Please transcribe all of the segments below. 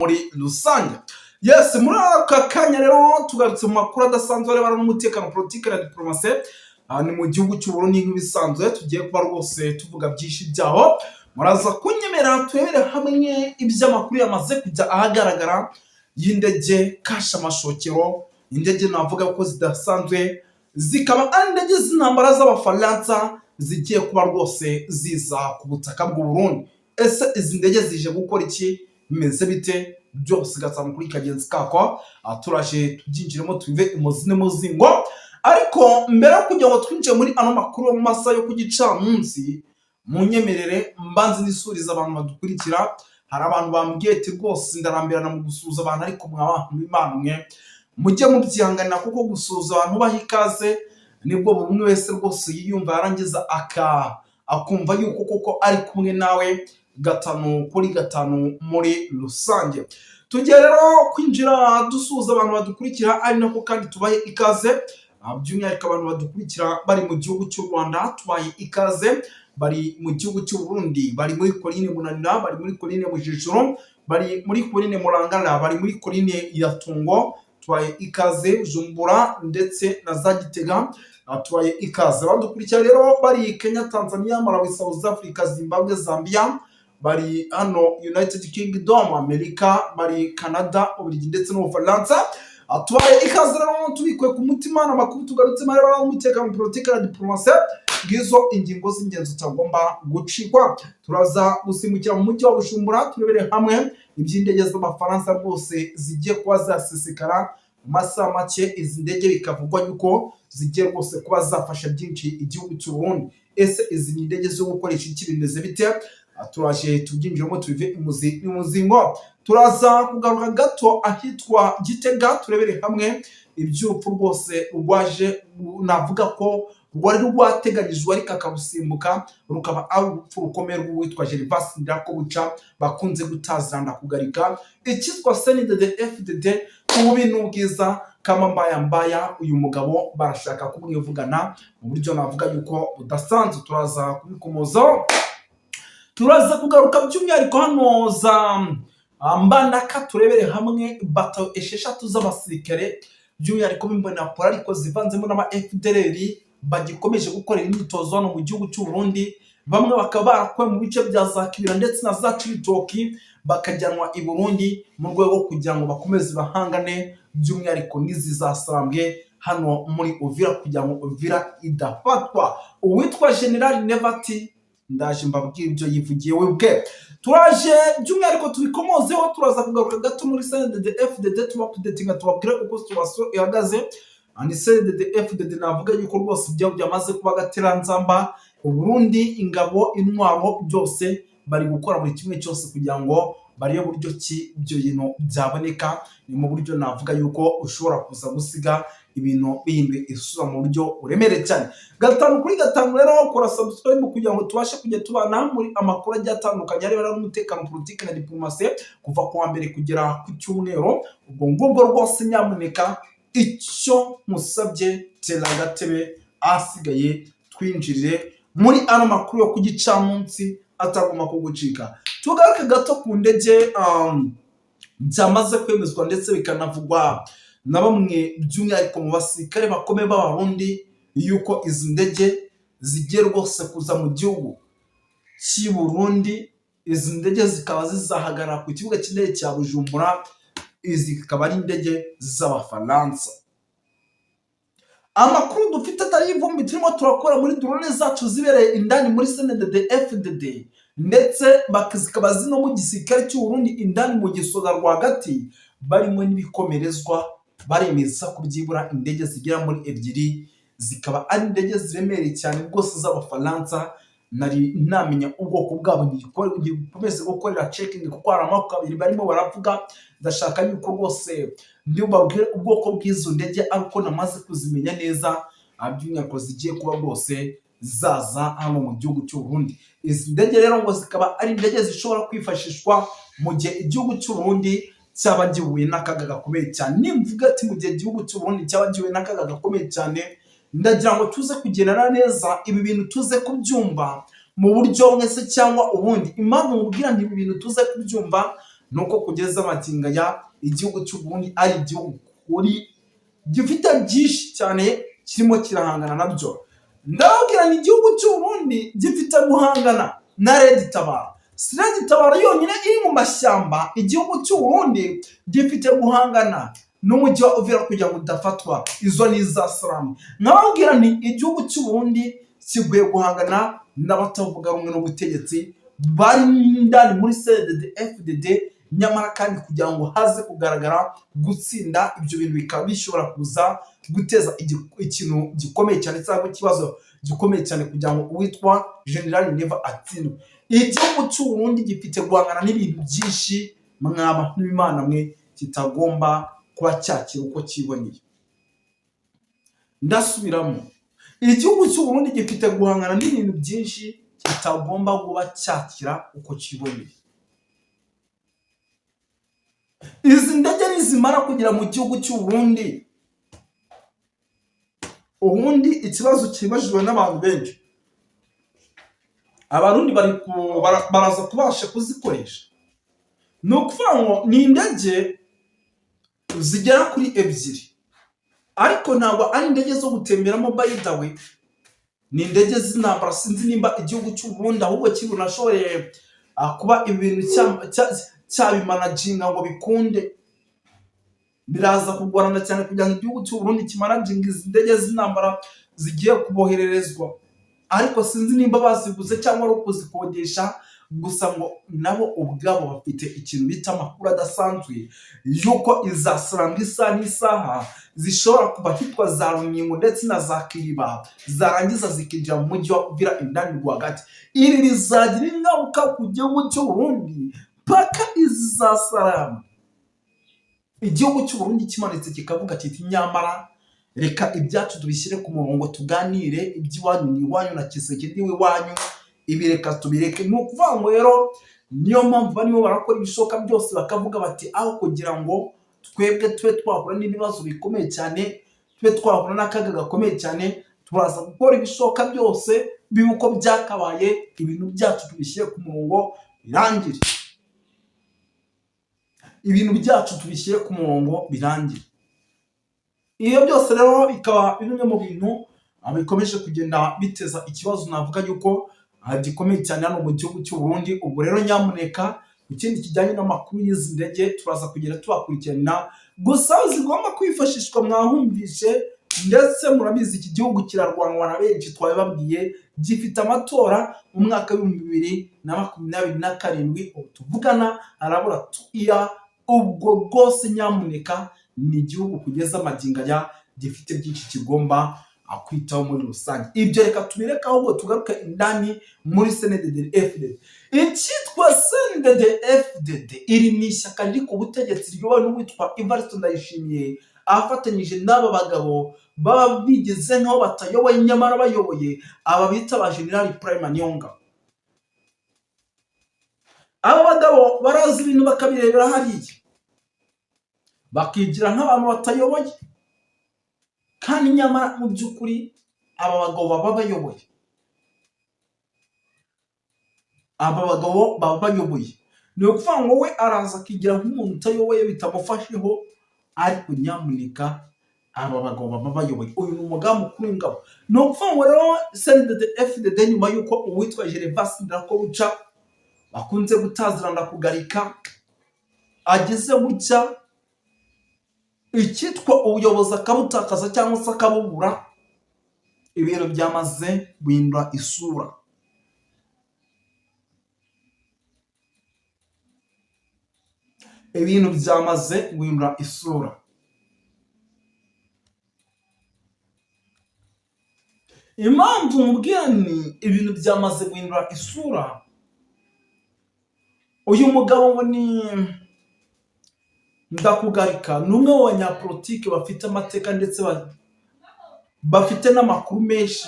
muri rusange. Yes, muri aka kanya rero tugarutse mu makuru adasanzwe arebana n'umutekano, politike na diplomasi ni mu gihugu cy'u Burundi nk'ibisanzwe. Tugiye kuba rwose tuvuga byinshi byaho, muraza kunyemera turebere hamwe iby'amakuru yamaze kujya ahagaragara y'indege kashamashokero, indege navuga ko zidasanzwe, zikaba ari indege z'intambara z'abafaransa zigiye kuba rwose ziza ku butaka bw'u Burundi. Ese izi ndege zije gukora iki, bimeze bite? Byose gatanu kuri kagenzi kako turaje tubyinjiremo tuve imuzine muzingo. Ariko mbere yo kujya ngo twinjire muri ano makuru yo mu masaha yo kugicamunsi, munyemerere mbanze nisuriza abantu badukurikira. Hari abantu bambwiye ati rwose ndarambirana mu gusuza abantu, ariko mwabantu b'Imana mwe mujye mubyihanganira, kuko gusuza abantu baha ikaze nibwo buri umwe wese rwose yiyumva yarangiza akumva yuko koko ari kumwe nawe gatanu kuri gatanu muri rusange. Tugiye rero kwinjira dusuza abantu badukurikira, ari nako kandi tubaye ikaze. By'umwihariko abantu badukurikira bari mu gihugu cy'u Rwanda tubaye ikaze, bari mu gihugu cy'u Burundi bari muri Coline Munanira, bari muri Coline Mujijuru, bari muri Coline Murangara, bari muri Coline ya Tungo tubaye ikaze, Bujumbura ndetse na za Gitega tubaye ikaze. Badukurikira rero bari Kenya, Tanzania, Malawi, South Africa, Zimbabwe, Zambia, bari hano United Kingdom, Amerika, bari Canada, Ububiligi ndetse n'Ubufaransa. Tubaye ikaze rero tubikwe ku mutima n'amakuru tugarutse mareba n'umutekano, politike na diplomasi, ngizo ingingo z'ingenzi utagomba gucikwa. Turaza gusimukira mu mujyi wa Bujumbura turebere hamwe iby'indege z'abafaransa rwose zigiye kuba zasesekara mu masaha make. Izi ndege bikavugwa yuko zigiye rwose kuba zafasha byinshi igihugu cy'u Burundi. Ese izi ni indege zo gukoresha iki, bimeze bite? Turaje tubyinjiramo tuve imuzingo. Turaza kugaruka gato ahitwa Gitega turebere hamwe iby'urupfu rwose rwaje, navuga ko rwari rwateganyijwe ariko akabusimbuka, rukaba ari urupfu rukomeye rw'uwitwa Gervais Ndirakobuca bakunze gutaziranda kugarika. Ikitwa CNDD-FDD ububi n'ubwiza kama mbaya, uyu mugabo barashaka kumwivugana mu buryo navuga yuko budasanzwe. Turaza kubikomozaho. Turaza kugaruka by'umwihariko hano za Mbandaka turebere hamwe bato 6 z'abasirikare by'umwihariko b'imbonakure ariko zivanzemo n'ama FDLR bagikomeje gukorera imyitozo hano mu gihugu cy'u Burundi. Bamwe bakaba barakwe mu bice bya za Kibira ndetse na za Cibitoki bakajyanwa i Burundi mu rwego kugira ngo bakomeze bahangane by'umwihariko n'izi zasambwe hano muri Uvira kugira ngo Uvira idafatwa. Uwitwa General Nevati ndaje mbabwira ibyo yivugiye we bwe. Turaje by'umwihariko tubikomozeho. Turaza kugaruka gato muri CNDD-FDD tubapdatinga tubabwire uko situation ihagaze. Ani CNDD-FDD navuga yuko rwose ibyo byamaze kuba gateranzamba. U Burundi ingabo intwaro byose bari gukora muri kimwe cyose kugira ngo bariye buryo ki ibyo bintu byaboneka. Ni mu buryo navuga yuko ushobora kuza gusiga ibintu bindi isura mu buryo uremere cyane. Gatanu kuri gatanu rero kora subscribe kugira ngo tubashe kujya tubana muri amakuru ajya atandukanye arebana n'umutekano, politike na diplomasi kuva ku wa mbere kugera ku cyumweru. Ubwo ngubwo rwose nyamuneka icyo musabye tera gatebe asigaye twinjirire muri ano makuru yo kugicamunsi atagomba kugucika. Tugaruke gato ku ndege byamaze kwemezwa ndetse bikanavugwa na bamwe by'umwihariko mu basirikare bakomeye b'Abarundi yuko izi ndege zigiye rwose kuza mu gihugu cy'u Burundi. Izi ndege zikaba zizahagarara ku kibuga cy'indege cya Bujumbura. Izi zikaba ari indege z'abafaransa. Amakuru dufite atari ivumbi turimo turakora muri drone zacu zibereye indani muri CNDD-FDD ndetse bakazikaba zino mu gisirikare cy'u Burundi indani mu gisoza rwagati barimo n'ibikomerezwa. Baremeza kubyibura indege zigera muri 2 zikaba ari indege ziremereye cyane rwose z'abafaransa. Nari namenya ubwoko bwabo gikomeze gukorera checking kuko hari amako 2 barimo baravuga. Ndashaka yuko rwose ndibabwire ubwoko bw'izo ndege ariko namaze kuzimenya neza, by'umwihariko zigiye kuba rwose zaza hano mu gihugu cy'u Burundi. Izi ndege rero ngo zikaba ari indege zishobora kwifashishwa mu gihe igihugu cy'u Burundi cyaba gihuye n'akaga gakomeye cyane. Nimvuga ati mu gihe igihugu cy'u Burundi cyaba gihuye n'akaga gakomeye cyane, ndagira ngo tuze kugendana neza ibi bintu tuze kubyumva mu buryo mwese cyangwa ubundi. Impamvu mubwira nti ibi bintu tuze kubyumva nuko kugeza amagingo ya igihugu cy'u Burundi ari igihugu kuri gifite byinshi cyane kirimo kirahangana nabyo. Ndababwira ni igihugu cy'u Burundi gifite guhangana na Red Tabara. Si Red Tabara yonyine iri mu mashyamba, igihugu cy'u Burundi gifite guhangana n'umujyi wa Uvira kugira ngo udafatwa. Izo ni za Salamu. Nkababwira ni igihugu cy'u Burundi kiguye guhangana n'abatavuga rumwe n'ubutegetsi bari ndani muri CNDD-FDD, nyamara kandi kugira ngo haze kugaragara gutsinda ibyo bintu bikaba bishobora kuza guteza ikintu gikomeye cyane cyangwa ikibazo gikomeye cyane kugira ngo uwitwa General Neva atsindwe. Igihugu cy'u Burundi gifite guhangana n'ibintu byinshi mwaba n'Imana mwe kitagomba kuba cyakira uko kiboneye. Ndasubiramo, igihugu cy'u Burundi gifite guhangana n'ibintu byinshi kitagomba kuba cyakira uko kiboneye. Izi ndege nizimara kugera mu gihugu cy'u Burundi, ubundi ikibazo kibajijwe n'abantu benshi, abarundi baraza kubasha kuzikoresha. Ni ukuvuga ngo ni indege zigera kuri 2, ariko ntabwo ari indege zo gutemberamo. By the way, ni indege z'intambara. Sinzi nimba igihugu cy'u Burundi ahubwo kibunashoboye kuba ibintu cyabimanaginga ngo bikunde. Biraza kugorana cyane kugira ngo igihugu cy'u Burundi kimanaginga izi ndege z'intambara zigiye kubohererezwa, ariko sinzi nimba baziguze cyangwa ari ukuzikodesha. Gusa ngo nabo ubwabo bafite ikintu bita amakuru adasanzwe yuko izasaranga isaha n'isaha zishobora kuba hitwa za Runyingo ndetse na za Kiriba, zarangiza zikinjira mu mujyi wa Uvira indani rwagati. Iri rizagira ingaruka ku gihugu cy'u Burundi paka izasarama. Igihugu cy'u Burundi kimanitse kikavuga kiti nyamara reka ibyacu tubishyire ku murongo, tuganire iby'iwanyu ni iwanyu na Kisekedi w'iwanyu, ibi reka tubireke. Ni ukuvuga ngo rero niyo mpamvu barimo barakora ibishoboka byose bakavuga bati aho kugira ngo twebwe tube twahura n'ibibazo bikomeye cyane, tube twahura n'akaga gakomeye cyane, turaza gukora ibishoboka byose bibe uko byakabaye, ibintu byacu tubishyire ku murongo birangire. Ibintu byacu tubishyire ku murongo birangire. Iyo byose rero bikaba bimwe mu bintu bikomeje kugenda biteza ikibazo navuga yuko gikomeye cyane hano mu gihugu cy'u Burundi. Ubwo rero nyamuneka ikindi kijyanye n'amakuru y'izi ndege turaza kugera tubakurikirana, gusa zigomba kwifashishwa mwahumvishe, ndetse murabizi iki gihugu kirarwanwa na benshi. Twabibabwiye gifite amatora mu mwaka w'2027 tuvugana arabura tuya. Ubwo rwose nyamuneka ni igihugu kugeza amagingo ya gifite byinshi kigomba kwitaho muri rusange. Ibyo reka tubireka ahubwo tugaruke indani muri CNDD-FDD. Icyitwa CNDD-FDD iri ni ishyaka riri ku butegetsi ryobowe n'uwitwa Evariste Ndayishimiye afatanyije n'aba bagabo baba bigeze nkaho batayoboye nyamara bayoboye, aba bita ba General Prime Nyonga. Aba bagabo barazi ibintu bakabirebera hariya, bakigira nk'abantu batayoboye, kandi nyamara mu by'ukuri aba bagabo baba bayoboye. Aba bagabo baba bayoboye. Ni ukuvuga ngo we araza akigira nk'umuntu utayoboye bitamufasheho, ariko nyamuneka aba bagabo baba bayoboye. Uyu ni umugambi mukuru w'ingabo. Ni ukuvuga ngo rero CNDD-FDD nyuma y'uko uwitwa Gervais Ndirakobuca bakunze gutazirana kugarika ageze gutya, icyitwa ubuyobozi akabutakaza cyangwa se akabubura, ibintu byamaze guhindura isura. Ibintu byamaze guhindura isura. Impamvu mubwira ni ibintu byamaze guhindura isura, uyu mugabo ngo ni Ndakugarika, ni umwe mu banyapolitike bafite amateka ndetse bafite n'amakuru menshi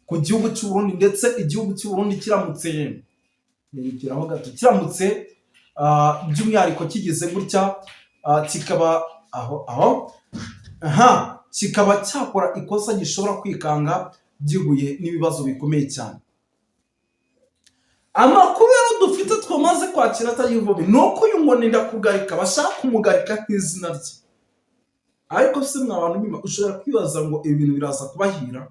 ku gihugu cy'u Burundi. Ndetse igihugu cy'u Burundi kiramutse by'umwihariko kigeze gutya kikaba kikaba cyakora ikosa gishobora kwikanga gihuye n'ibibazo bikomeye cyane. Amakuru rero dufite dufite twamaze kwakira atayivubi nuko uyu ngo ndakugarika bashaka kumugarika nk'izina rye. Ariko se mwa bantu bima ushobora kwibaza ngo ibintu biraza kubahira,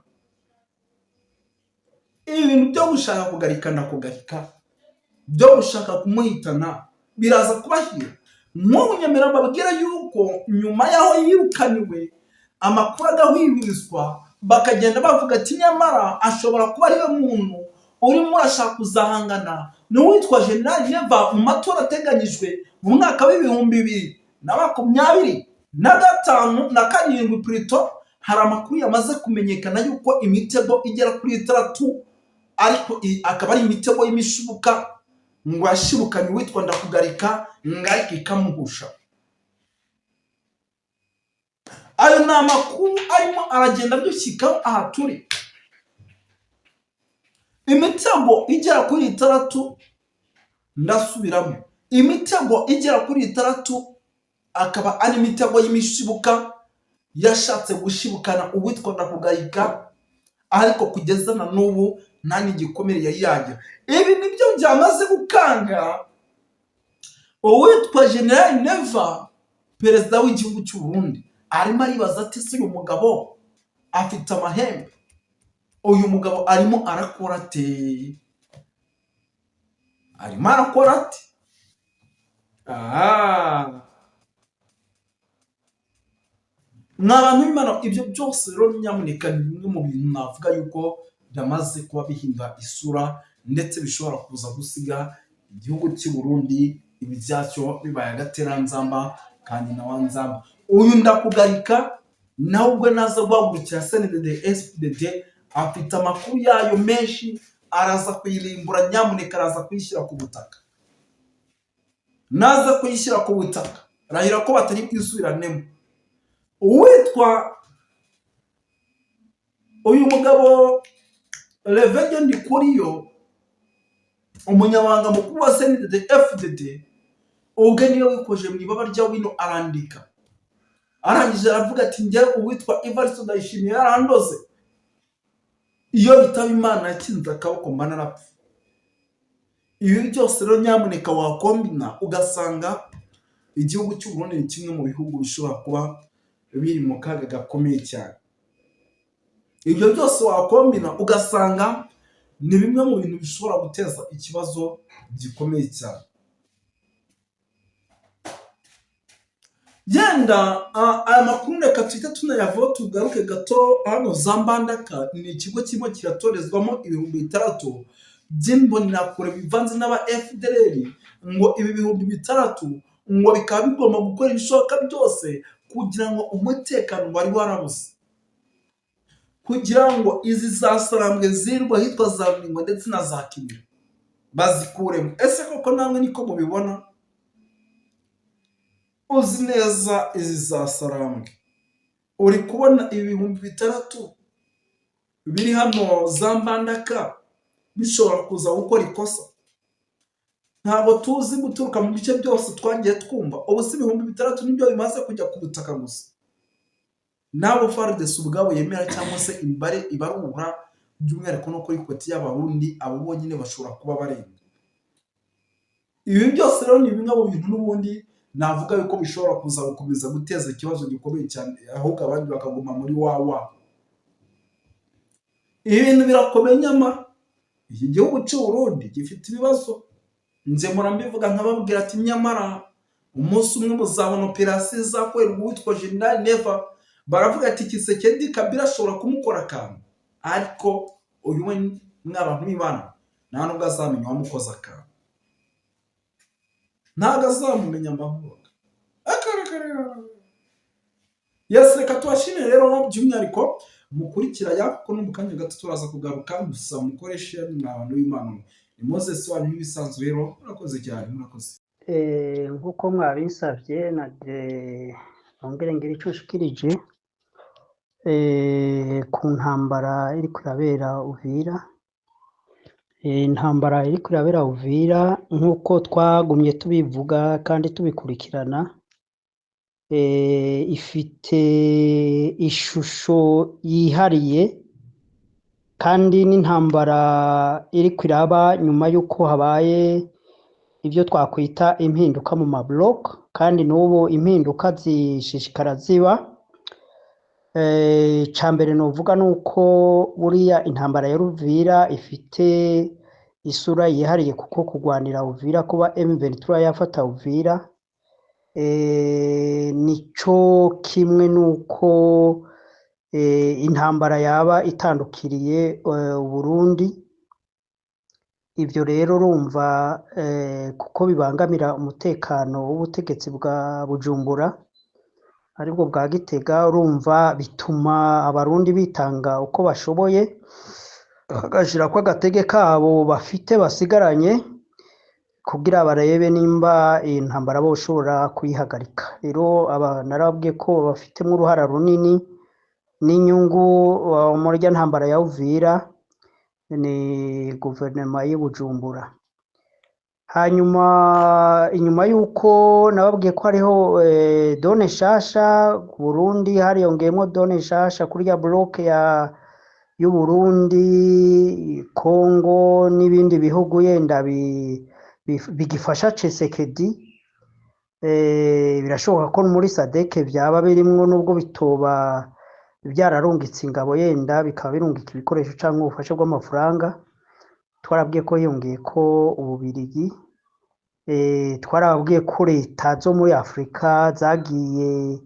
ibintu byo gushaka kugarika ndakugarika, byo gushaka kumuhitana biraza kubahira. Nk'ubu nyemera babwira yuko nyuma yaho yirukaniwe amakuru agahwibirizwa bakagenda bavuga ati nyamara ashobora kuba ari we muntu urimo urashaka kuzahangana n'uwitwa General Neva mu matora ateganyijwe mu mwaka w'2027 Prito. Hari amakuru yamaze kumenyekana yuko imitego igera kuri 3 ariko akaba ari imitego y'imishubuka ngo yashibukanye witwa ndakugarika ngarika ikamuhusha. Ayo ni amakuru arimo aragenda dushyikaho aha turi. Imitego igera kuri 3, ndasubiramo, imitego igera kuri 3 akaba ari imitego y'imishibuka yashatse gushibukana uwitwa ndakugarika, ariko kugeza na n'ubu nta n'igikomere yari yagira. Ibi nibyo byamaze gukanga uwitwa General Neva, perezida w'igihugu cy'u Burundi. Arimo aribaza ati se uyu mugabo afite amahembe, uyu mugabo arimo arakora ate? Arimo arakora ate? N'abantu b'Imana, ibyo byose rero nyamuneka ni bimwe mu bintu navuga yuko byamaze kuba bihindura isura ndetse bishobora kuza gusiga igihugu cy'u Burundi ibyacyo bibaye agateranzamba kandi na wanzamba. Uyu ndakugarika nawe ubwo naza guhagurukira CNDD-FDD afite amakuru yayo menshi, araza kuyirimbura. Nyamuneka araza kuyishyira ku butaka, naza kuyishyira ku butaka rahira ko batari kwisubiranemo. Uwitwa uyu mugabo Reverien Ndikuriyo, umunyabanga mukuru wa CNDD-FDD, ubwe niyo wikoje mu ibaba rya wino arandika, arangije aravuga ati njye uwitwa Evariste Ndayishimiye yarandoze, iyo bitaba Imana yakinze akaboko mba narapfa. Ibi byose rero nyamuneka wakombina ugasanga igihugu cy'u Burundi ni kimwe mu bihugu bishobora kuba biri mu kaga gakomeye cyane. Ibyo byose wakombina ugasanga ni bimwe mu bintu bishobora guteza ikibazo gikomeye cyane. Yenda aya makuru reka twite tunayavaho tugaruke gato. Hano Zambandaka ni ikigo kirimo kiratorezwamo 6,000 by'imbonerakure bivanze n'aba FDLR, ngo ibi 6,000 ngo bikaba bigomba gukora ibishoboka byose kugira ngo umutekano wari warabuze, kugira ngo izi zasarambwe zirwa hitwa za Mingo ndetse na za Kimira bazikuremo. Ese koko namwe niko mubibona? Uzi neza izi zasarambwe, uri kubona 6,000 biri hano Zambandaka bishobora kuza gukora ikosa? Ntabwo tuzi guturuka mu bice byose twagiye twumva. Ubu si 6,000 nibyo bimaze kujya ku butaka gusa. Nabo FARDC ubwabo yemera cyangwa se imbare ibarura by'umwihariko no kuri koti y'Abarundi, abo bonyine bashobora kuba barenga. Ibi byose rero ni bimwe mu bintu n'ubundi navuga yuko bishobora kuza gukomeza guteza ikibazo gikomeye cyane, ahubwo abandi bakaguma muri wawa. Ibintu birakomeye nyamara iki gihugu cy'u Burundi gifite ibibazo. Nze murambivuga nkababwira ati nyamara umunsi umwe muzabona operasiyo zakorerwa uwitwa General Neva, baravuga ati Tshisekedi Kabila ashobora kumukora akantu, ariko uyu we n'abantu b'Imana nta nubwo azamenya wamukoza akantu, ntabwo azamumenya amahoro. Yes, reka tubashimire rero by'umwihariko mukurikira kuko no mu kanya gato turaza kugaruka, gusa mukoreshe n'abantu b'Imana. Ni Moses wanyu nk'ibisanzwe rero, murakoze cyane, murakoze. Nk'uko mwabinsabye nongere ngira icyo nshikirije ku ntambara iri kurabera Uvira. Intambara iri kurabera Uvira nk'uko twagumye tubivuga kandi tubikurikirana, ifite ishusho yihariye kandi n'intambara iri kwiraba nyuma y'uko habaye ibyo twakwita impinduka mu mablock, kandi n'ubu impinduka zishishikara ziba. Icya mbere novuga ni uko buriya intambara ya Uvira ifite isura yihariye, kuko kurwanira Uvira, kuba M23 yafata Uvira nico kimwe nuko intambara yaba itandukiriye Burundi. Ibyo rero urumva kuko bibangamira umutekano w'ubutegetsi bwa Bujumbura aribwo bwa Gitega, urumva bituma abarundi bitanga uko bashoboye, bagashira ko agatege kabo bafite basigaranye kugira barebe nimba iyi ntambara boshobora kuyihagarika. Rero narababwiye ko bafitemo uruhara runini n'inyungu muri rya ntambara ya Uvira ni guverinoma y'i Bujumbura. Hanyuma inyuma y'uko nababwiye ko hariho done nshasha ku Burundi, hariyongeyemo done nshasha kuri ya bloc y'u Burundi, Congo n'ibindi bihugu yenda bigifasha Tshisekedi. Birashoboka ko muri SADC byaba birimwo, nubwo bitoba byararungitse ingabo, yenda bikaba birungika ibikoresho cyangwa ubufasha bw'amafaranga. Twarabwiye ko yongeye ko Ububirigi, twarababwiye ko leta zo muri Afurika zagiye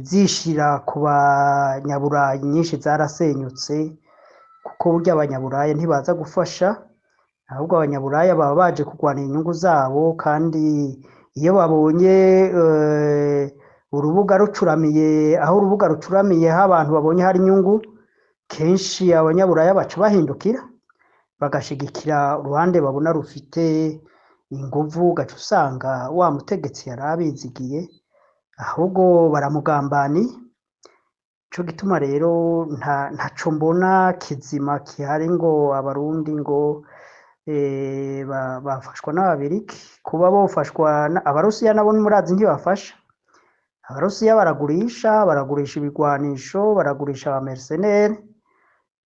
zishira ku banyaburayi, nyinshi zarasenyutse, kuko burya abanyaburayi ntibaza gufasha, ahubwo abanyaburayi baba baje kurwanira inyungu zabo. Kandi iyo babonye urubuga rucuramiye, aho urubuga rucuramiyeho abantu babonye hari inyungu, kenshi abanyaburayi baca bahindukira bagashigikira uruhande babona rufite inguvu, ugaca usanga wa mutegetsi yari abizigiye ahubwo baramugambani. Ico gituma rero ntaco mbona kizima kihari ngo abarundi ngo bafashwa n'Ababirigi. Kuba bofashwa Abarusiya nabo murazi ntibafasha. Abarusiya baragurisha ibigwanisho, baragurisha aba mercenaires.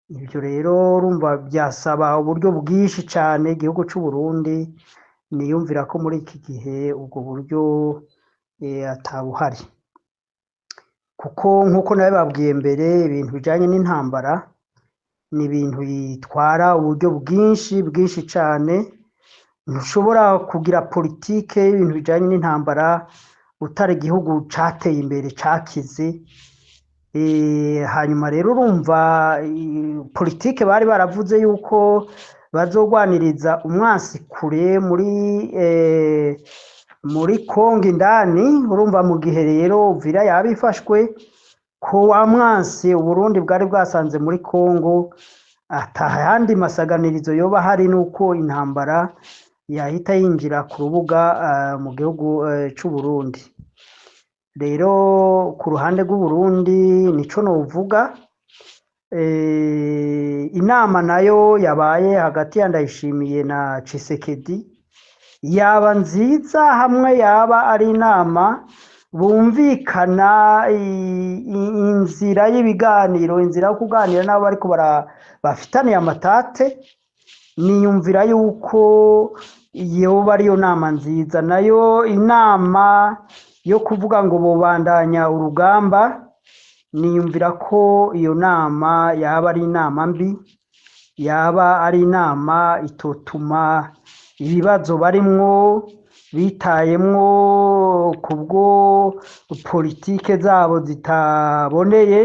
Ibyo rero urumva byasaba uburyo bwinshi cyane igihugu cy'u Burundi. Niyumvira ko muri iki gihe ubwo buryo atabuhari, kuko nkuko nawe babwiye mbere, ibintu bijanye n'intambara ni ibintu bitwara uburyo bwinshi cyane. Ntushobora kugira politike y'ibintu bijanye n'intambara utari igihugu cateye imbere cakize. Hanyuma rero urumva politike bari baravuze yuko bazogwaniriza umwansi kure muri Kongo indani. Urumva mu gihe rero Uvira yabifashwe, ko wa mwansi Uburundi bwari bwasanze muri Kongo, atahandi masaganirizo yoba hari, nuko intambara yahita yinjira ku rubuga mu gihugu cy'u Burundi. Rero ku ruhande rw'u Burundi nico novuga. Inama nayo yabaye hagati ya Ndayishimiye na Tshisekedi yaba nziza, hamwe yaba ari inama bumvikana inzira y'ibiganiro, inzira yo kuganira nabo ariko bafitaniye amatate. Niyumvira yuko yoba ariyo nama nziza. Nayo inama yo kuvuga ngo bobandanya urugamba, niyumvira ko iyo nama yaba ari inama mbi, yaba ari inama itotuma ibibazo barimwo bitayemwo kubwo politike zabo zitaboneye,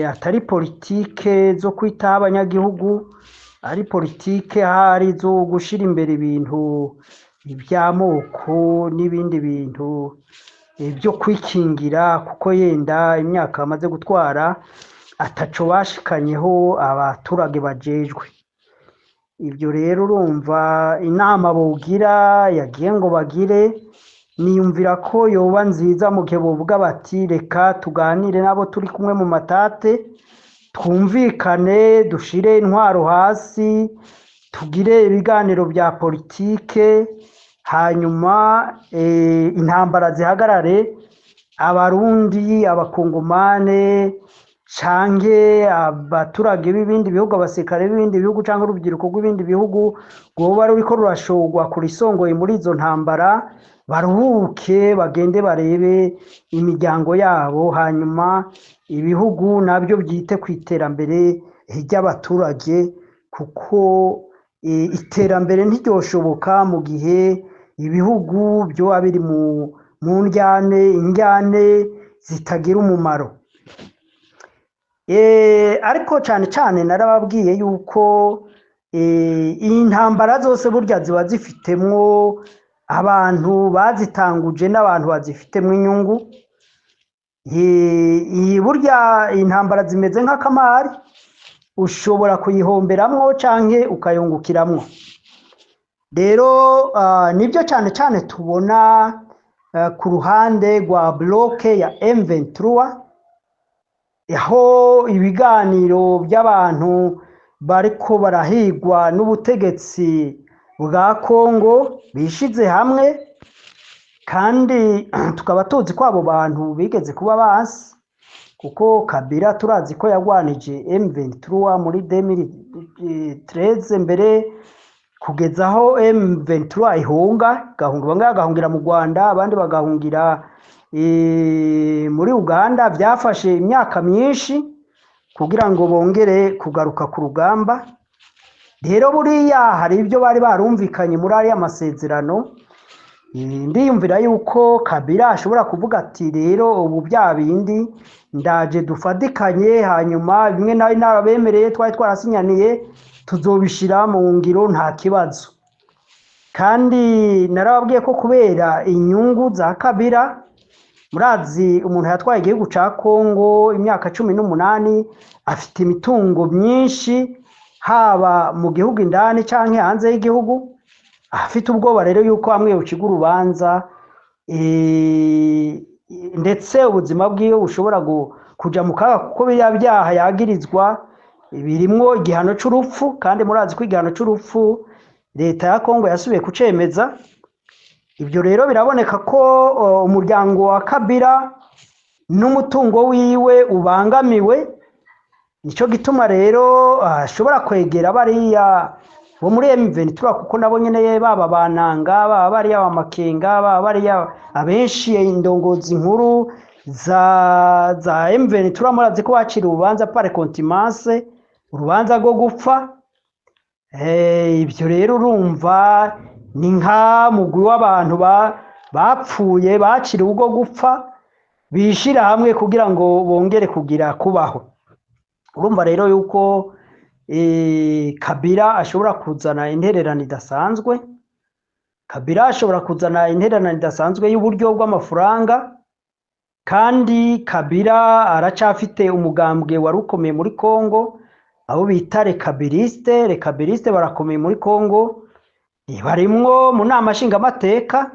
atari politike zo kwitaho abanyagihugu, ari politike hari zo gushira imbere ibintu iby'amoko n'ibindi bintu byo kwikingira, kuko yenda imyaka bamaze gutwara ataco bashikanyeho abaturage bajejwe. Ibyo rero urumva inama bogira yagiye ngo bagire, niyumvira ko yoba nziza mu gihe bovuga bati reka tuganire nabo turi kumwe mu matate, twumvikane, dushire intwaro hasi, tugire ibiganiro bya politike, hanyuma intambara zihagarare, abarundi, abakongomane, canke abaturage b'ibindi bihugu, abasirikare b'ibindi bihugu canke urubyiruko rw'ibindi bihugu rwoba ruriko rurashorwa kurisongoye muri izo ntambara, baruhuke bagende barebe imiryango yabo, hanyuma ibihugu nabyo byite ku iterambere ry'abaturage, kuko iterambere ntiryoshoboka mu gihe ibihugu byoba biri mu injyane zitagira umumaro. Ariko cyane cyane narababwiye yuko iyi ntambara zose burya ziba zifitemwo abantu bazitanguje n'abantu bazifitemwo inyungu. Burya intambara zimeze nk'akamari, ushobora kuyihomberamwo canke ukayungukiramwo. Rero nibyo cyane cyane tubona ku ruhande rwa bloke ya M23, aho ibiganiro by'abantu bariko barahigwa n'ubutegetsi bwa Kongo bishize hamwe, kandi tukaba tuzi ko abo bantu bigeze kuba basi, kuko Kabila turazi ko yagwanije M23 muri 2013 mbere, kugeza aho M23 ihunga, bamwe bagahungira mu Rwanda, abandi bagahungira muri Uganda. Byafashe imyaka myinshi kugira ngo bongere kugaruka ku rugamba. Rero buriya hari ibyo bari barumvikanye muri ariya masezerano. Ndiyumvira yuko Kabila ashobora kuvuga ati rero ubu bya bindi ndaje dufadikanye, hanyuma bimwe nawe nabemereye twari twarasinyaniye tuzobishira mu ngiro nta kibazo. Kandi narababwiye ko kubera inyungu za Kabila, murazi umuntu yatwaye igihugu ca Kongo imyaka 18, afite imitungo myinshi haba mu gihugu indani canke hanze y'igihugu. Afite ubwoba rero yuko hamwe uciga urubanza, ndetse ubuzima bwiwe bushobora kuja mu kaga, kuko biriya byaha yagirizwa birimwo igihano c'urupfu, kandi murazi ko igihano c'urupfu leta ya Kongo yasubiye kucemeza. Ibyo rero biraboneka ko umuryango wa Kabila n'umutungo wiwe ubangamiwe. Nico gituma rero ashobora kwegera bariya bo muri M23, kuko nabo nyene baba bananga, baba bariya bamakenga, baba bariya abenshi indongozi nkuru za M23, murazi ko bacira urubanza par contumace, urubanza rwo gupfa. Ibyo rero urumva ni nka mugwi w'abantu bapfuye bacira ubwo gupfa, bishira hamwe kugira ngo bongere kugira kubaho. Urumva rero yuko Kabila ashobora kuzana intererano idasanzwe. Kabila ashobora kuzana intererano idasanzwe y'uburyo bw'amafaranga, kandi Kabila aracafite umugambwe warukomeye muri Kongo, abo bita Rekabiliste barakomeye muri Kongo. Barimwo mu nama nshingamateka,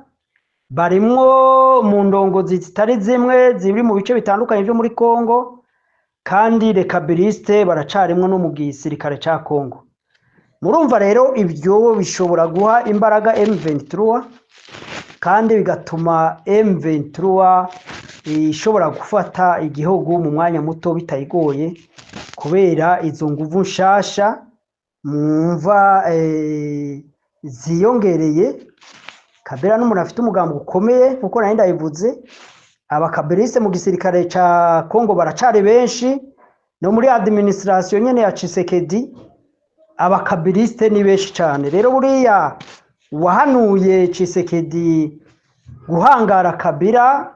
barimwo mu ndongozi zitari zimwe ziri mu bice bitandukanye byo muri Kongo, kandi Rekabiliste baracarimwo no mu gisirikare ca Kongo. Murumva rero ibyo bishobora guha imbaraga M23, kandi bigatuma M23 ishobora gufata igihugu mu mwanya muto bitayigoye, kubera izo nguvu nshasha mwumva ziyongereye. Kabila n'umuntu afite umugambo ukomeye, nkuko nari ndayivuze. Abakabiliste mu gisirikare ca Kongo baracari benshi, no muri administration nyene ya Tshisekedi abakabiliste ni benshi cyane. Rero buriya wahanuye Tshisekedi guhangara Kabila,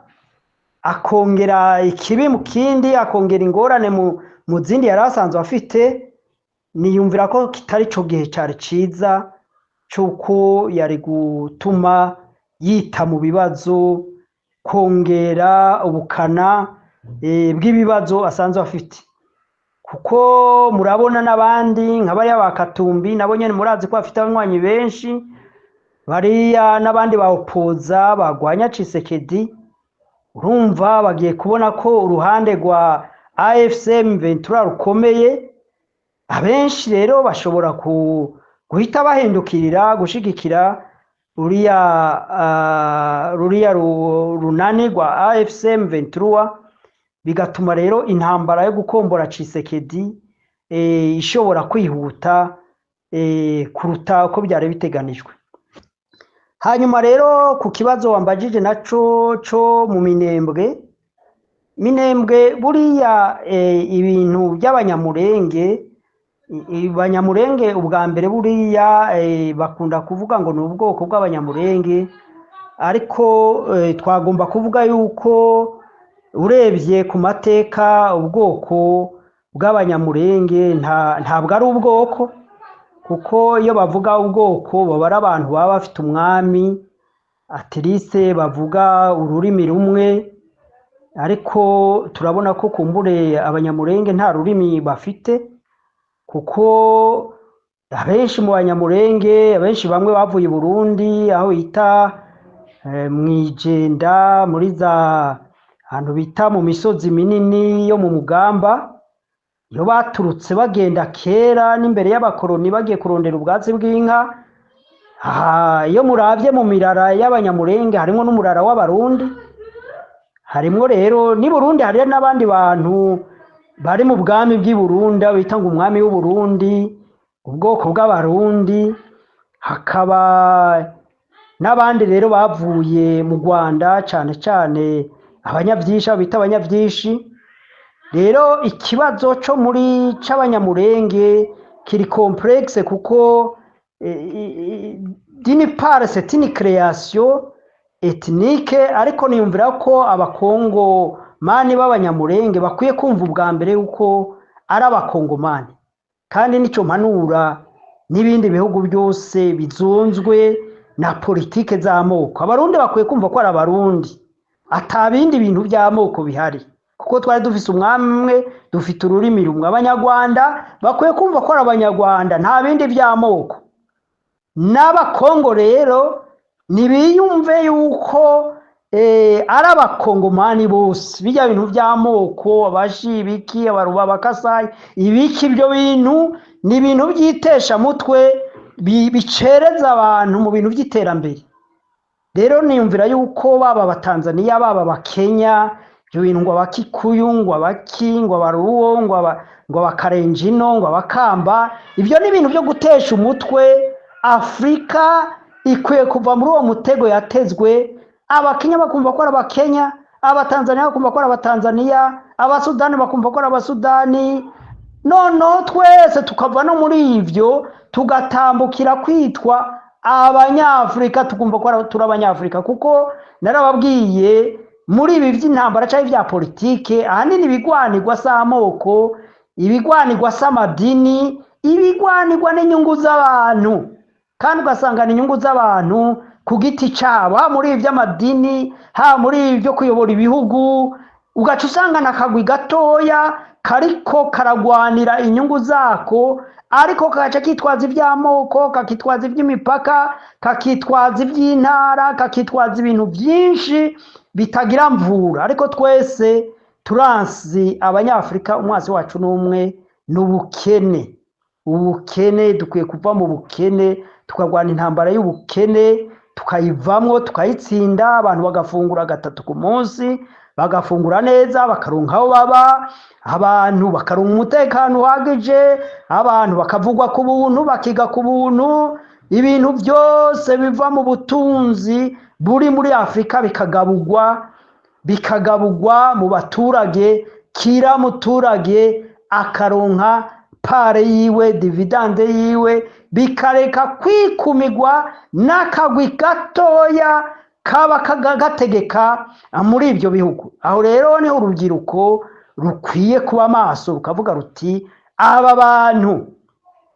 akongera ikibi mu kindi, akongera ingorane mu zindi yari asanzwe afite, niyumvira ko kitari cyo gihe cyari ciza cyuko yari gutuma yita mu bibazo, kongera ubukana bw'ibibazo asanzwe afite. Kuko murabona n'abandi nk'abariya bakatumbi, nabo nyene murazi ko bafite abanywanyi benshi, bariya n'abandi bawopoza bagwanya Tshisekedi. Urumva bagiye kubona ko uruhande rwa AFC M23 rukomeye, abenshi rero bashobora guhita bahindukirira gushigikira ruriya runani rwa AFC M23, bigatuma rero intambara yo gukombora Tshisekedi ishobora kwihuta kuruta uko byari biteganijwe. Hanyuma rero ku kibazo wambajije naco co mu Minembwe buriya ibintu by'abanyamurenge abanyamurenge ubwa mbere buriya bakunda kuvuga ngo ni ubwoko bw'abanyamurenge, ariko twagomba kuvuga yuko urebye ku mateka ubwoko bw'abanyamurenge ntabwo ari ubwoko, kuko iyo bavuga ubwoko baba ari abantu baba bafite umwami atirise bavuga ururimi rumwe, ariko turabona ko kumbure abanyamurenge nta rurimi bafite, kuko abenshi mu banyamurenge abenshi bamwe bavuye i Burundi aho bita Mwijenda, muri za ahantu bita mu misozi minini yo mu Mugamba, iyo baturutse bagenda kera n'imbere y'abakoroni bagiye kurondera ubwatsi bw'inka. Iyo muravye mu mirara y'abanyamurenge harimo n'umurara w'abarundi, harimo rero ni Burundi hari n'abandi bantu bari mu bwami bw'i Burundi bita ngo umwami w'u Burundi, ubwoko bw'abarundi, hakaba n'abandi rero bavuye mu Rwanda cyane cyane abanyavyinshi bita abanyavyishi. Rero ikibazo cyo muri c'abanyamurenge kiri complexe, kuko d'une part c'est une création ethnique, ariko niyumvira ko abakongo mani b'abanyamurenge bakwiye kumva ubwa mbere uko ari abakongomani, kandi nico mpanura n'ibindi bihugu byose bizunzwe na politike z'amoko. Abarundi bakwiye kumva ko ari abarundi, atabindi bintu by'amoko bihari, kuko twari dufise umwami umwe, dufite ururimi rumwe. Abanyarwanda bakwiye kumva ko ari abanyarwanda, nta bindi by'amoko. N'abakongo rero nibiyumve yuko ari abakongomani bose, bijya bintu by'amoko, abashi ibiki, abaruba, abakasayi ibiki, ibyo bintu ni ibintu byitesha mutwe bicereza abantu mu bintu by'iterambere. Rero niyumvira yuko baba abatanzaniya baba abakenya, ibyo bintu ngo abakikuyu ngo abaki ngo abaruwo ngo abakarenjino ngo abakamba, ibyo ni ibintu byo gutesha umutwe. Afrika ikwiye kuva muri uwo mutego yatezwe. Abakenya bakumva ko ari abakenya, abatanzaniya bakumva ko ari abatanzaniya, abasudani bakumva ko ari abasudani, noneho twese tukava no muri ivyo tugatambukira kwitwa abanyafrika, tukumva ko turi abanyafrika. Kuko narababwiye muri ibi by'intambara cyangwa ibya politike, ahanini ibigwanirwa s'amoko, ibigwanirwa s'amadini, ibigwanirwa n'inyungu z'abantu, kandi ugasanga ni inyungu z'abantu ku giti cyabo, ha muri ibi by'amadini, ha muri ibi byo kuyobora ibihugu, ugaca usanga nakagwi gatoya kariko karagwanira inyungu zako, ariko kagaca kitwaza iby'amoko, kakitwaza iby'imipaka, kakitwaza iby'intara, kakitwaza ibintu byinshi bitagira mvura. Ariko twese turansi abanyafrika, umwasi wacu n'umwe, n'ubukene. Ubukene dukwiye kuva mu bukene, tukagwana intambara y'ubukene, tukayivamwo, tukayitsinda. Abantu bagafungura gatatu ku munsi, bagafungura neza, bakaronka aho baba, abantu bakaronka umutekano uhagije, abantu bakavugwa ku buntu, bakiga ku buntu, ibintu byose biva mu butunzi buri muri Afrika bikagabugwa mu baturage, kira muturage akaronka pare yiwe, dividende yiwe, bikareka kwikumigwa n'akagwi gatoya kaba kagategeka muri ibyo bihugu. Aho rero ni urubyiruko rukwiye kuba maso, rukavuga ruti aba bantu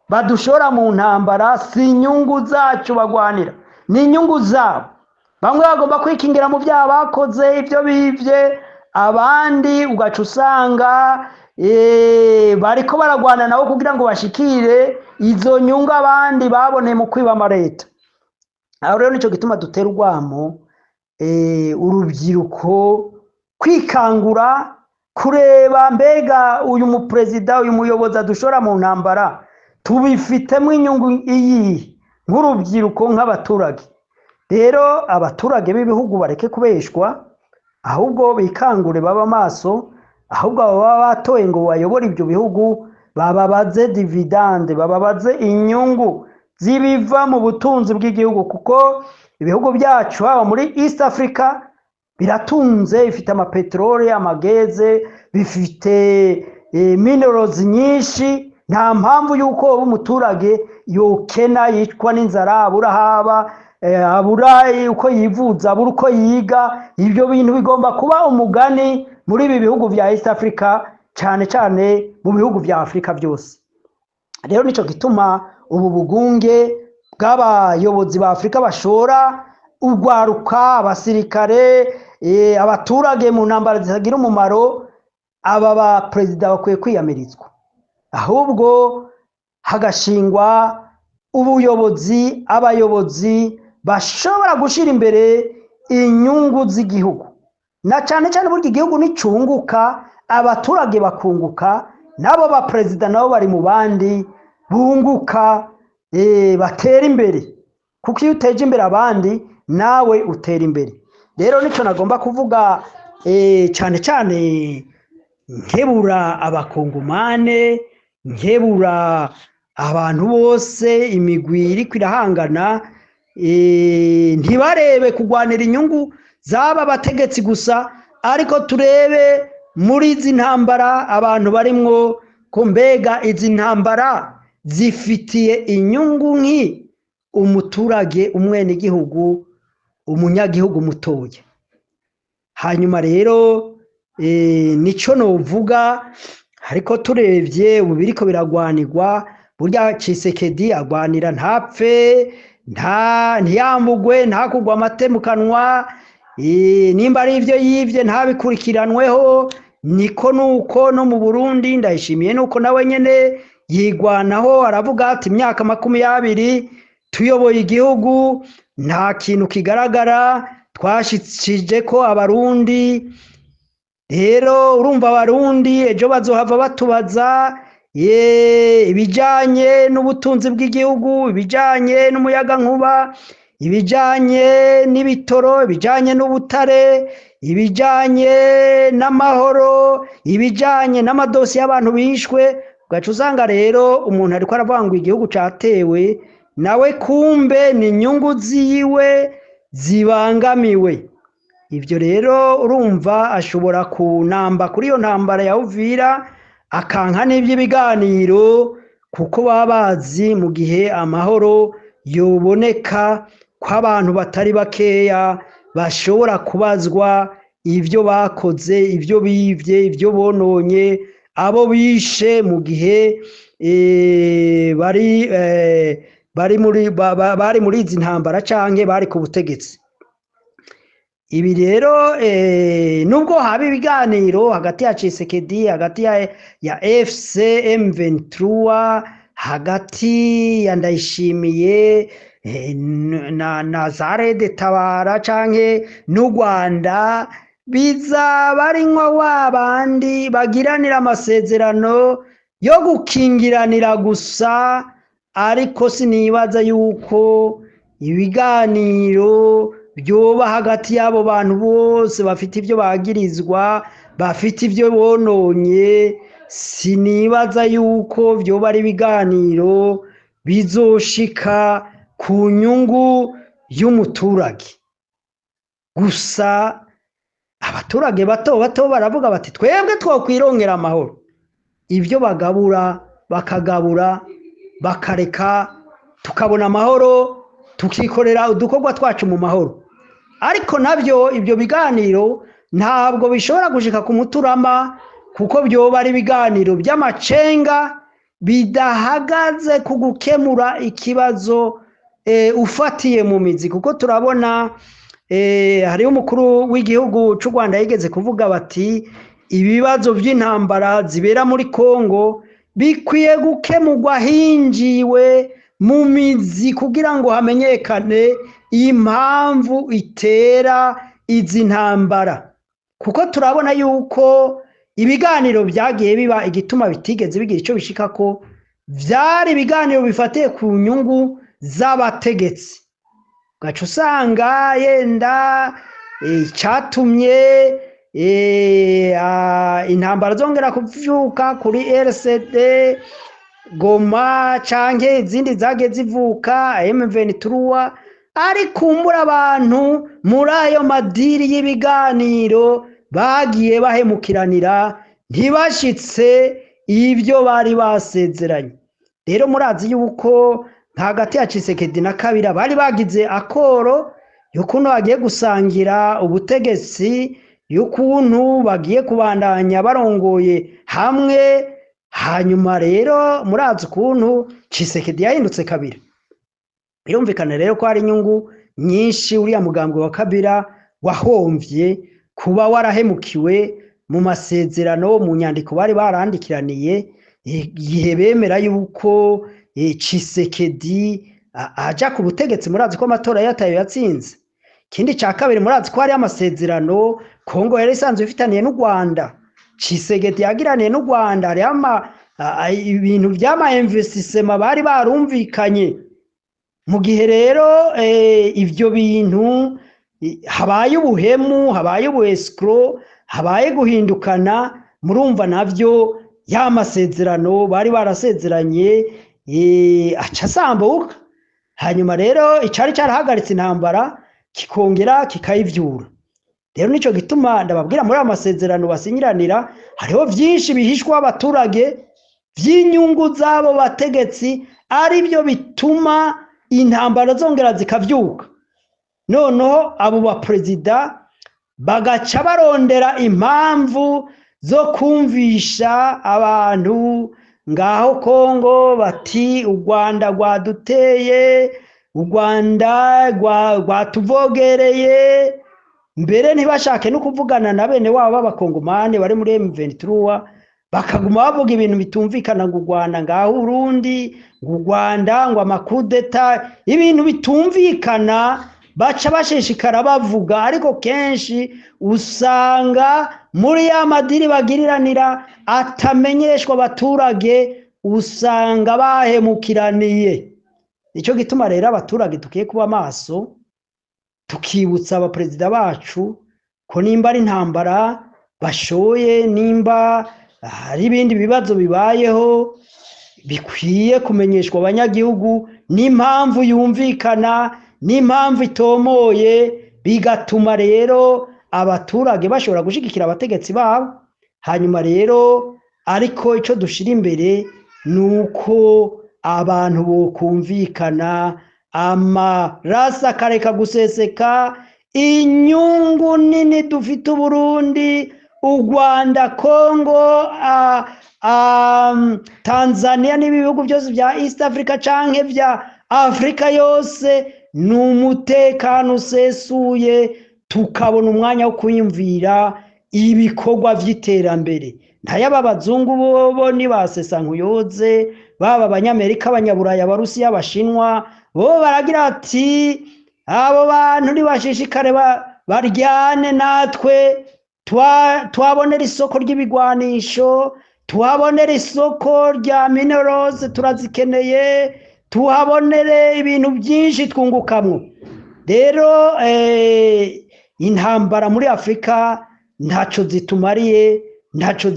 badushora mu ntambara si inyungu zacu bagwanira, ni inyungu zabo. Bamwe bagomba kwikingira mu byaha bakoze, ibyo bivye, abandi ugaca usanga bariko baragwana nabo kugira ngo bashikire izo nyungu abandi baboneye mu kwiba amareta. Aho rero nico gituma dutera urwamo urubyiruko kwikangura, kureba mbega uyu muperezida, uyu muyobozi adushora mu ntambara tubifitemo inyungu iyi nk'urubyiruko, nk'abaturage. Rero abaturage b'ibihugu bareke kubeshwa, ahubwo bikangure, baba maso, ahubwo abo baba batoye ngo bayobore ibyo bihugu bababaze dividende, bababaze inyungu zibiva mu butunzi bw'igihugu, kuko ibihugu byacu haba muri East Africa biratunze, bifite amapeteroli, amageze, bifite minerals nyinshi. Nta mpamvu yuko umuturage yokena, yicwa n'inzara, abura haba, abura uko yivuza, abura uko yiga. Ibyo bintu bigomba kuba umugani muri ibi bihugu vya East Africa, cyane cyane mu bihugu vya Afrika byose. Rero nico gituma ubu bugunge bw'abayobozi ba Afrika bashora urwaruka, abasirikare, abaturage mu ntambara zitagira umumaro, aba ba perezida bakwiye kwiyamirizwa, ahubwo hagashingwa ubuyobozi, abayobozi bashobora gushira imbere inyungu z'igihugu, na cyane cyane burya igihugu nicunguka abaturage bakunguka, nabo ba perezida nabo bari mu bandi bunguka, batera imbere, kuko iyo uteje imbere abandi nawe utera imbere. Rero nico nagomba kuvuga, cyane cyane nkebura abakongomane, nkebura abantu bose, imigwi iri kwirahangana, ntibarebe kugwanira inyungu zaba abategetsi gusa, ariko turebe muri izi ntambara abantu barimwo ko mbega izi ntambara zifitiye inyungu nki umuturage, umwenegihugu, umunyagihugu mutoya. Hanyuma rero nico novuga, ariko turevye ubu biriko biragwanirwa, burya Tshisekedi agwanira ntapfe, ntiyambugwe, ntakugwa amate mu kanwa, nimba ari ivyo yivye ntabikurikiranweho. Niko nuko no mu Burundi Ndayishimiye nuko nawe nyene yigwanaho, aravuga ati imyaka 20 tuyoboye igihugu nta kintu kigaragara twashikije ko abarundi. Rero urumva abarundi ejo bazohava batubaza ibijanye n'ubutunzi bw'igihugu, ibijanye n'umuyaga nkuba, ibijanye n'ibitoro, ibijanye n'ubutare, ibijanye n'amahoro, ibijanye n'amadosi y'abantu bishwe. Ugaca usanga rero umuntu ariko aravuga ngo igihugu catewe, nawe kumbe ni inyungu ziwe zibangamiwe. Ivyo rero urumva ashobora kunamba kuri iyo ntambara ya Uvira, akanka n'ivy'ibiganiro, kuko baba bazi mu gihe amahoro yoboneka ko abantu batari bakeya bashobora kubazwa ivyo bakoze, ivyo bivye, ivyo bononye, abo bishe mu gihe bari muri izi ntambara canke bari ku butegetsi. Ibi rero nubwo haba ibiganiro hagati ya Tshisekedi, hagati ya FC M23, hagati ya Ndayishimiye na Zarede Tabara canke n'u Rwanda, bizaba ari nko wabandi bagiranira amasezerano yo gukingiranira gusa, ariko sinibaza yuko ibiganiro byoba hagati y'abo bantu bose bafite ibyo bagirizwa, bafite ibyo bononye. Sinibaza yuko byoba ari ibiganiro bizoshika ku nyungu y'umuturage gusa. Abaturage bato bato baravuga bati twebwe twokwirongera amahoro. Ibyo bagabura bakagabura, bakareka tukabona amahoro, tukikorera udukorwa twacu mu mahoro. Ariko nabyo ibyo biganiro ntabwo bishobora gushika ku muturama, kuko byoba ari ibiganiro by'amacenga bidahagaze ku gukemura ikibazo ufatiye mu mizi. Kuko turabona hariho umukuru w'igihugu cy'u Rwanda yigeze kuvuga bati ibibazo by'intambara zibera muri Kongo bikwiye gukemurwa hinjiwe mu mizi, kugira ngo hamenyekane impamvu itera izi ntambara. Kuko turabona yuko ibiganiro byagiye biba, igituma bitigeze bigira icyo bishikako byari ibiganiro bifatiye ku nyungu z'abategetsi. Gaca usanga yenda cyatumye intambara zongera kuvyuka kuri RCD Goma canke izindi zage zivuka M23 ari kumbura abantu muri ayo madiri y'ibiganiro bagiye bahemukiranira ntibashitse ibyo bari basezeranye. Rero murazi yuko hagati ya Tshisekedi na Kabila bari bagize akoro y'ukuntu bagiye gusangira ubutegetsi, y'ukuntu bagiye kubandanya barongoye hamwe. Hanyuma rero murazi ukuntu Tshisekedi yahindutse Kabila. Birumvikana rero ko hari inyungu nyinshi uriya mugambwe wa Kabila wahomvye kuba warahemukiwe mu masezerano, mu nyandiko bari barandikiraniye igihe bemera yuko Tshisekedi aja ku butegetsi. Murazi ko amatora yatayo yatsinze. Ikindi ca kabiri murazi ko hari amasezerano Kongo yari isanzwe ifitaniye n'u Rwanda, Tshisekedi yagiraniye n'u Rwanda. Hari ibintu vy'ama investissement bari barumvikanye. Mu gihe rero ivyo bintu habaye ubuhemu, habaye escrow, habaye guhindukana, murumva navyo ya masezerano bari barasezeranye aca asambuka. Hanyuma rero icari carahagaritse intambara kikongera kikayivyura. Rero nico gituma ndababwira muri amasezerano basinyiranira hariho vyinshi bihishwa abaturage vy'inyungu zabo bategetsi, ari byo bituma intambara zongera zikavyuka. Noneho abo ba president bagaca barondera impamvu zo kumvisha abantu ngaho Kongo bati u Rwanda rwaduteye, u Rwanda rwatuvogereye, mbere ntibashake no kuvugana na bene wabo b'abakongomane bari muri M23, bakaguma bavuga ibintu bitumvikana ngo u Rwanda ngaho Urundi, ngo u Rwanda ngo amakudeta, ibintu bitumvikana baca bashishikara bavuga. Ariko kenshi usanga muri ya madiri bagiriranira atamenyeshwa abaturage, usanga bahemukiraniye. Nico gituma rero abaturage tukiye kuba maso, tukibutsa abaperezida bacu ko nimba ari intambara bashoye, nimba hari ibindi bibazo bibayeho, bikwiye kumenyeshwa abanyagihugu n'impamvu yumvikana, n'impamvu itomoye, bigatuma rero abaturage bashobora gushigikira abategetsi babo. Hanyuma rero ariko ico dushira imbere nuko abantu bokumvikana, amarasa akareka guseseka. Inyungu nini dufite Uburundi, u Rwanda, Kongo, Tanzania n'ibihugu byose bya East Africa canke vya Afrika yose, ni umutekano usesuye, tukabona umwanya wo kwiyumvira ibikorwa vy'iterambere. Ntayaba abazungu bobo nibasesa nkuyoze, baba abanyamerika, abanyaburaya, abarusiya, abashinwa, bo baragira ati abo bantu nibashishikare baryane natwe, twabonera isoko ry'ibigwanisho, tuhabonera isoko rya minerals turazikeneye, tuhabonere ibintu byinshi twungukamwo. Rero intambara muri Afrika ntaco zitumariye, ntaco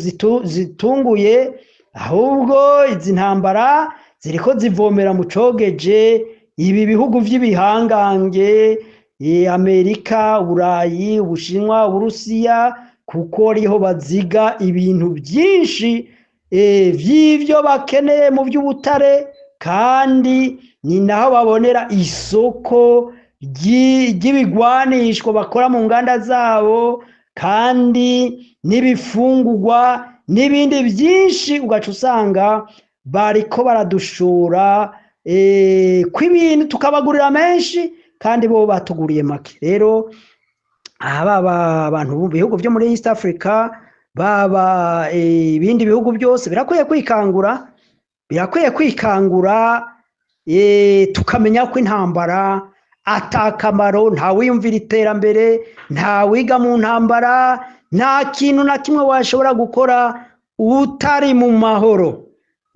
zitunguye, ahubwo izi ntambara ziriko zivomera mu cogeje ibi bihugu vy'ibihangange, Amerika, Burayi, Ubushinwa, Uburusiya, kuko ariho baziga ibintu byinshi vy'ivyo bakeneye mu by'ubutare, kandi ni naho babonera isoko ry'ibigwanishwa bakora mu nganda zabo, kandi n'ibifungurwa n'ibindi byinshi. Ugaca usanga bariko baradushora kw'ibintu tukabagurira menshi, kandi bo batuguriye make. Rero baba abantu mu bihugu byo muri East Africa, baba ibindi bihugu byose birakwiye kwikangura, tukamenya ko intambara atakamaro, nta wiyumvira iterambere, nta wiga mu ntambara, nta kintu na kimwe washobora gukora utari mu mahoro.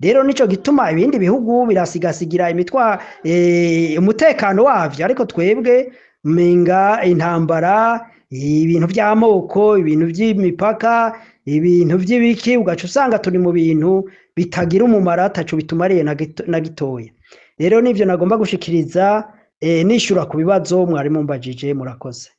Rero nico gituma ibindi bihugu birasigasigira umutekano wavyo, ariko twebwe menga intambara, ibintu by'amoko, ibintu by'imipaka, ibintu by'ibiki, ugaca usanga turi mu bintu bitagira umumaro ataco bitumariye na gitoya. Rero nivyo nagomba gushikiriza nishura ku bibazo mwari mumbajije, murakoze.